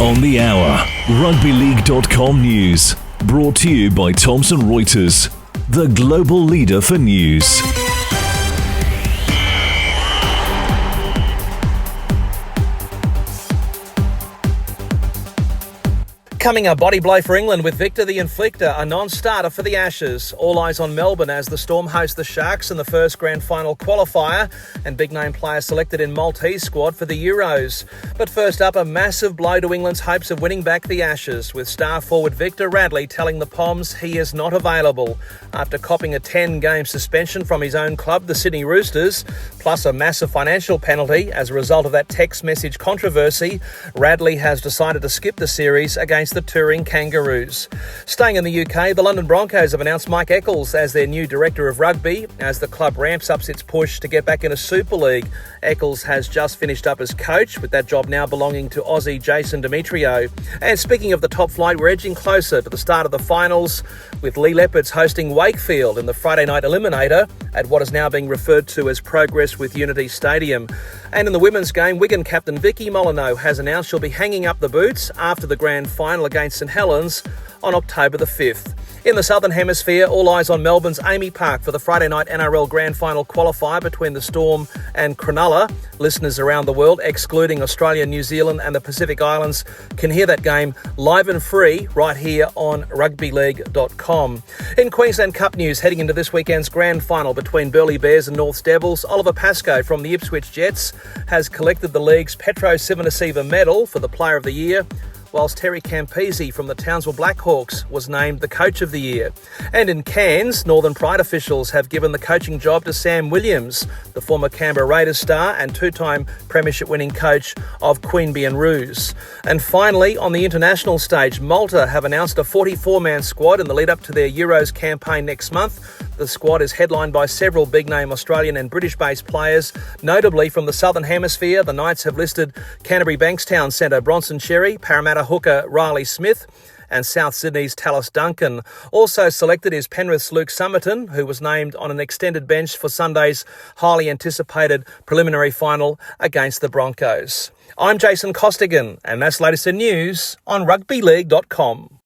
On the hour, rugbyleague.com news. Brought to you by Thomson Reuters, the global leader for news. Coming a body blow for England with Victor the Inflictor, a non-starter for the Ashes. All eyes on Melbourne as the Storm host the Sharks in the first grand final qualifier, and big-name players selected in Maltese squad for the Euros. But first up, a massive blow to England's hopes of winning back the Ashes, with star forward Victor Radley telling the Poms he is not available. After copping a 10-game suspension from his own club, the Sydney Roosters, plus a massive financial penalty as a result of that text message controversy, Radley has decided to skip the series against the touring Kangaroos. Staying in the UK, the London Broncos have announced Mike Eccles as their new director of rugby as the club ramps up its push to get back in a Super League. Eccles has just finished up as coach, with that job now belonging to Aussie Jason Demetrio. And speaking of the top flight, we're edging closer to the start of the finals, with Lee Leopards hosting Wakefield in the Friday night eliminator at what is now being referred to as Progress with Unity Stadium. And in the women's game, Wigan captain Vicky Molyneux has announced she'll be hanging up the boots after the grand final against St Helens on October the 5th. In the Southern Hemisphere, all eyes on Melbourne's Amy Park for the Friday night NRL Grand Final qualifier between the Storm and Cronulla. Listeners around the world, excluding Australia, New Zealand and the Pacific Islands, can hear that game live and free right here on rugbyleague.com. In Queensland Cup news, heading into this weekend's Grand Final between Burleigh Bears and Norths Devils, Oliver Pascoe from the Ipswich Jets has collected the league's Petro Civoniceva medal for the Player of the Year, whilst Terry Campese from the Townsville Blackhawks was named the Coach of the Year. And in Cairns, Northern Pride officials have given the coaching job to Sam Williams, the former Canberra Raiders star and two-time premiership-winning coach of Queanbeyan and Roos. And finally, on the international stage, Malta have announced a 44-man squad in the lead-up to their Euros campaign next month. The squad is headlined by several big-name Australian and British-based players. Notably from the Southern Hemisphere, the Knights have listed Canterbury Bankstown centre Bronson Cherry, Parramatta hooker Riley Smith, and South Sydney's Tallis Duncan. Also selected is Penrith's Luke Summerton, who was named on an extended bench for Sunday's highly anticipated preliminary final against the Broncos. I'm Jason Costigan, and that's latest in news on rugbyleague.com.